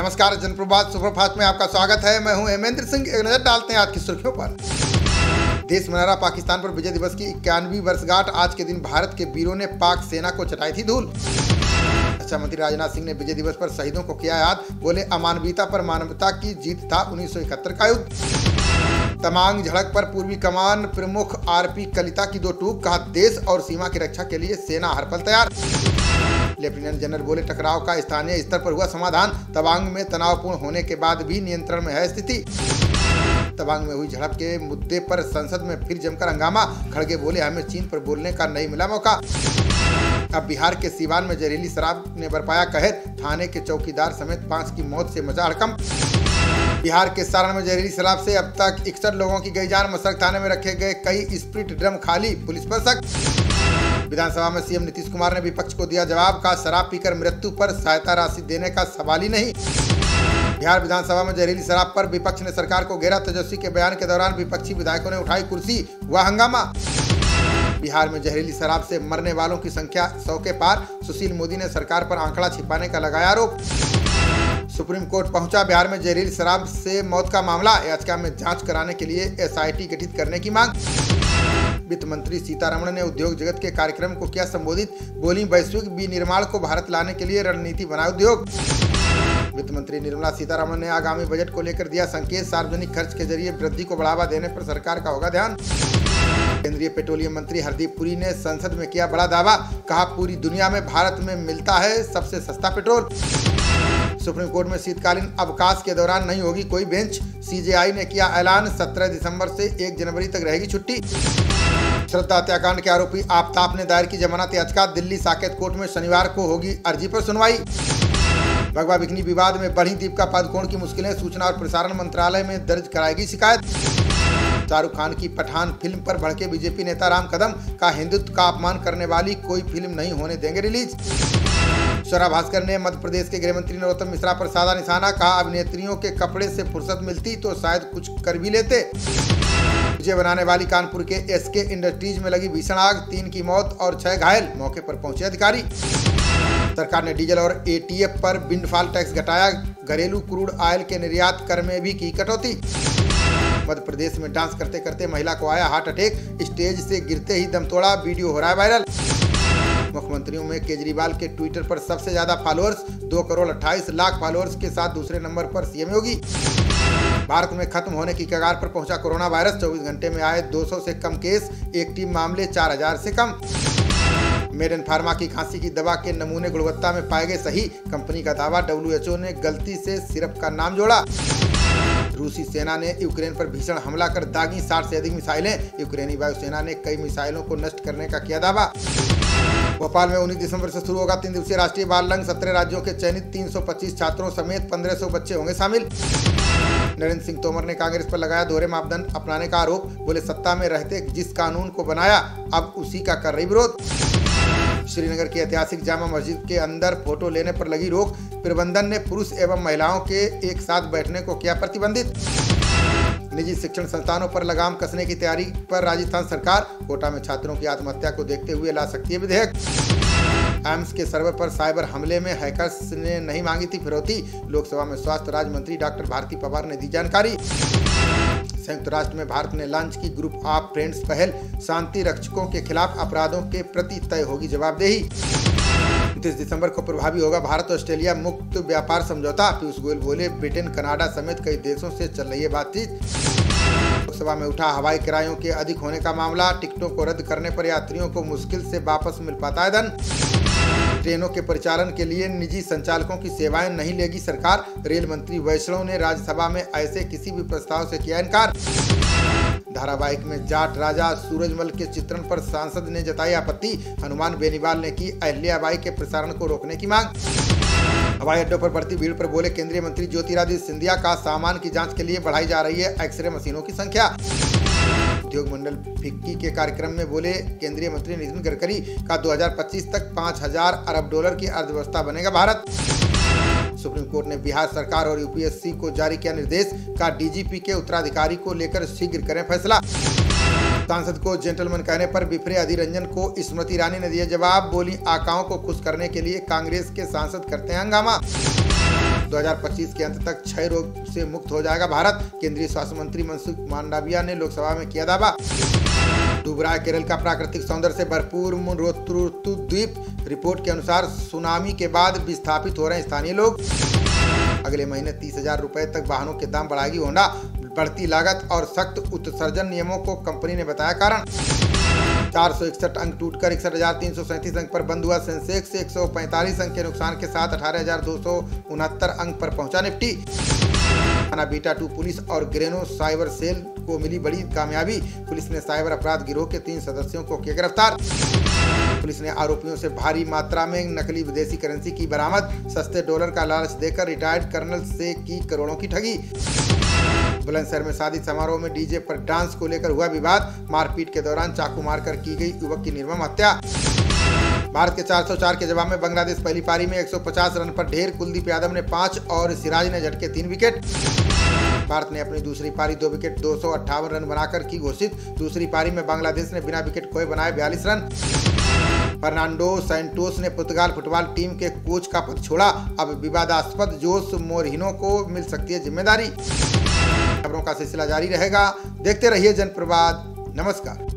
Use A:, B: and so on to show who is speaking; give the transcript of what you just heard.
A: नमस्कार, जनप्रभात सुपरफास्ट में आपका स्वागत है। मैं हूं हेमेंद्र सिंह। एक नजर डालते हैं आज की सुर्खियों पर। देश मना रहा पाकिस्तान पर विजय दिवस की 91वीं वर्षगांठ। आज के दिन भारत के वीरों ने पाक सेना को चटाई थी धूल। रक्षा मंत्री राजनाथ सिंह ने विजय दिवस पर शहीदों को किया याद। बोले, अमानवीयता पर मानवता की जीत था 1971 का युद्ध। तमांग झड़प पर पूर्वी कमान प्रमुख आरपी कलिता की दो टूक। कहा, देश और सीमा की रक्षा के लिए सेना हर पल तैयार। लेफ्टिनेंट जनरल बोले, टकराव का स्थानीय स्तर पर हुआ समाधान। तवांग में तनावपूर्ण होने के बाद भी नियंत्रण में है स्थिति। तवांग में हुई झड़प के मुद्दे पर संसद में फिर जमकर हंगामा। खड़गे बोले, हमें चीन पर बोलने का नहीं मिला मौका। अब बिहार के सीवान में जहरीली शराब ने बरपाया कहर। थाने के चौकीदार समेत 5 की मौत से मचा हड़कंप। बिहार के सारण में जहरीली शराब से अब तक 61 लोगों की गई जान। मसरख थाने में रखे गए कई स्प्रिट ड्रम खाली, पुलिस पर शक। विधानसभा में सीएम नीतीश कुमार ने विपक्ष को दिया जवाब। का शराब पीकर मृत्यु पर सहायता राशि देने का सवाल ही नहीं। बिहार विधानसभा में जहरीली शराब पर विपक्ष ने सरकार को घेरा। तेजस्वी के बयान के दौरान विपक्षी विधायकों ने उठाई कुर्सी, हुआ हंगामा। बिहार में जहरीली शराब से मरने वालों की संख्या 100 के पार। सुशील मोदी ने सरकार पर आंकड़ा छिपाने का लगाया आरोप। सुप्रीम कोर्ट पहुंचा बिहार में जहरीली शराब से मौत का मामला। याचिका में जांच कराने के लिए एसआईटी गठित करने की मांग। वित्त मंत्री सीतारमण ने उद्योग जगत के कार्यक्रम को किया संबोधित। बोली, वैश्विक विनिर्माण को भारत लाने के लिए रणनीति बनाए उद्योग। वित्त मंत्री निर्मला सीतारमण ने आगामी बजट को लेकर दिया संकेत। सार्वजनिक खर्च के जरिए वृद्धि को बढ़ावा देने पर सरकार का होगा ध्यान। केंद्रीय पेट्रोलियम मंत्री हरदीप पुरी ने संसद में किया बड़ा दावा। कहा, पूरी दुनिया में भारत में मिलता है सबसे सस्ता पेट्रोल। सुप्रीम कोर्ट में शीतकालीन अवकाश के दौरान नहीं होगी कोई बेंच। सीजेआई ने किया ऐलान। 17 दिसंबर से 1 जनवरी तक रहेगी छुट्टी। श्रद्धा हत्याकांड के आरोपी आफ्ताब ने दायर की जमानत याचिका। दिल्ली साकेत कोर्ट में शनिवार को होगी अर्जी पर सुनवाई। भगवा बिकनी विवाद में बढ़ी दीपिका पादुकोण की मुश्किलें। सूचना और प्रसारण मंत्रालय में दर्ज कराएगी शिकायत। शाहरुख खान की पठान फिल्म पर भड़के बीजेपी नेता राम कदम। का हिंदुत्व का अपमान करने वाली कोई फिल्म नहीं होने देंगे रिलीज। स्वरा भास्कर ने मध्य प्रदेश के गृह मंत्री नरोत्तम मिश्रा पर साधा निशाना। कहा, अभिनेत्रियों के कपड़े से फुर्सत मिलती तो शायद कुछ कर भी लेते। मुझे बनाने वाली कानपुर के एसके इंडस्ट्रीज में लगी भीषण आग। 3 की मौत और 6 घायल। मौके पर पहुंचे अधिकारी। सरकार ने डीजल और एटीएफ पर विंडफॉल टैक्स घटाया। घरेलू क्रूड ऑयल के निर्यात कर में भी की कटौती। मध्य प्रदेश में डांस करते करते महिला को आया हार्ट अटैक। स्टेज से गिरते ही दम तोड़ा। वीडियो हो रहा है वायरल। मुख्यमंत्रियों में केजरीवाल के ट्विटर पर सबसे ज्यादा फॉलोअर्स। 2 करोड़ 28 लाख फॉलोअर्स के साथ दूसरे नंबर पर सीएम योगी। भारत में खत्म होने की कगार पर पहुंचा कोरोना वायरस। 24 घंटे में आए 200 से कम केस। एक्टिव मामले 4000 से कम। मेडन फार्मा की खांसी की दवा के नमूने गुणवत्ता में पाए गए सही। कंपनी का दावा। WHO ने गलती से सिरप का नाम जोड़ा। रूसी सेना ने यूक्रेन पर भीषण हमला कर दागी 60 से अधिक मिसाइलें। यूक्रेनी वायुसेना ने कई मिसाइलों को नष्ट करने का किया दावा। भोपाल में 19 दिसंबर से शुरू होगा 3 दिवसीय राष्ट्रीय बाल रंग। 17 राज्यों के चयनित 325 छात्रों समेत 1500 बच्चे होंगे शामिल। नरेंद्र सिंह तोमर ने कांग्रेस पर लगाया दोहरे मापदंड अपनाने का आरोप। बोले, सत्ता में रहते जिस कानून को बनाया अब उसी का कर रही विरोध। श्रीनगर की ऐतिहासिक जामा मस्जिद के अंदर फोटो लेने पर लगी रोक। प्रबंधन ने पुरुष एवं महिलाओं के एक साथ बैठने को किया प्रतिबंधित। निजी शिक्षण संस्थानों पर लगाम कसने की तैयारी पर राजस्थान सरकार। कोटा में छात्रों की आत्महत्या को देखते हुए ला सकती है विधेयक। एम्स के सर्वर पर साइबर हमले में हैकर्स ने नहीं मांगी थी फिरौती। लोकसभा में स्वास्थ्य राज्य मंत्री डॉक्टर भारती पवार ने दी जानकारी। संयुक्त राष्ट्र में भारत ने लॉन्च की ग्रुप ऑफ फ्रेंड्स पहल। शांति रक्षकों के खिलाफ अपराधों के प्रति तय होगी जवाबदेही। 29 दिसंबर को प्रभावी होगा भारत ऑस्ट्रेलिया मुक्त व्यापार समझौता। पीयूष गोयल बोले, ब्रिटेन कनाडा समेत कई देशों से चल रही है बातचीत। लोकसभा में उठा हवाई किरायों के अधिक होने का मामला। टिकटों को रद्द करने पर यात्रियों को मुश्किल से वापस मिल पाता है धन। ट्रेनों के परिचालन के लिए निजी संचालकों की सेवाएं नहीं लेगी सरकार। रेल मंत्री वैष्णव ने राज्यसभा में ऐसे किसी भी प्रस्ताव से किया इनकार। धारावाहिक में जाट राजा सूरजमल के चित्रण पर सांसद ने जताई आपत्ति। हनुमान बेनीवाल ने की अहिल्याबाई के प्रसारण को रोकने की मांग। हवाई अड्डों पर बढ़ती भीड़ पर बोले केंद्रीय मंत्री ज्योतिरादित्य सिंधिया। का सामान की जांच के लिए बढ़ाई जा रही है एक्सरे मशीनों की संख्या। उद्योग मंडल फिक्की के कार्यक्रम में बोले केंद्रीय मंत्री नितिन गडकरी। का 2025 तक 5000 अरब डॉलर की अर्थव्यवस्था बनेगा भारत। सुप्रीम कोर्ट ने बिहार सरकार और यूपीएससी को जारी किया निर्देश। का डीजीपी के उत्तराधिकारी को लेकर शीघ्र करें फैसला। सांसद को जेंटलमैन कहने पर बिफरे अधीर रंजन को स्मृति ईरानी ने दिया जवाब। बोली, आकाओं को खुश करने के लिए कांग्रेस के सांसद करते हैं हंगामा। 2025 के अंत तक क्षय रोग से मुक्त हो जाएगा भारत। केंद्रीय स्वास्थ्य मंत्री मनसुख मांडविया ने लोकसभा में किया दावा। डूब रहा है केरल का प्राकृतिक सौंदर्य से भरपूर मुरुतुतु द्वीप। रिपोर्ट के अनुसार सुनामी के बाद विस्थापित हो रहे हैं स्थानीय लोग। अगले महीने 30,000 रुपए तक वाहनों के दाम बढ़ाएगी होंडा। बढ़ती लागत और सख्त उत्सर्जन नियमों को कंपनी ने बताया कारण। 461 अंक टूटकर 61,337 अंक पर बंद हुआ। सेंसेक्स 145 अंक के नुकसान के साथ 18,269 अंक पर पहुंचा निफ्टी। बीटा 2 पुलिस और ग्रेनो साइबर सेल को मिली बड़ी कामयाबी। पुलिस ने साइबर अपराध गिरोह के 3 सदस्यों को किया गिरफ्तार। पुलिस ने आरोपियों से भारी मात्रा में नकली विदेशी करेंसी की बरामद। सस्ते डॉलर का लालच देकर रिटायर्ड कर्नल से की करोड़ों की ठगी। बुलंदशहर में शादी समारोह में डीजे पर डांस को लेकर हुआ विवाद। मारपीट के दौरान चाकू मारकर की गई युवक की निर्मम हत्या। भारत के 404 के जवाब में बांग्लादेश पहली पारी में 150 रन पर ढेर। कुलदीप यादव ने 5 और सिराज ने झटके 3 विकेट। भारत ने अपनी दूसरी पारी 2 विकेट 258 रन बनाकर की घोषित। दूसरी पारी में बांग्लादेश ने बिना विकेट खोए बनाए 42 रन। फर्नांडो सैंटोस ने पुर्तगाल फुटबॉल टीम के कोच का पद छोड़ा। अब विवादास्पद जोस मोरिनो को मिल सकती है जिम्मेदारी। खबरों का सिलसिला जारी रहेगा। देखते रहिए जनप्रवाद। नमस्कार।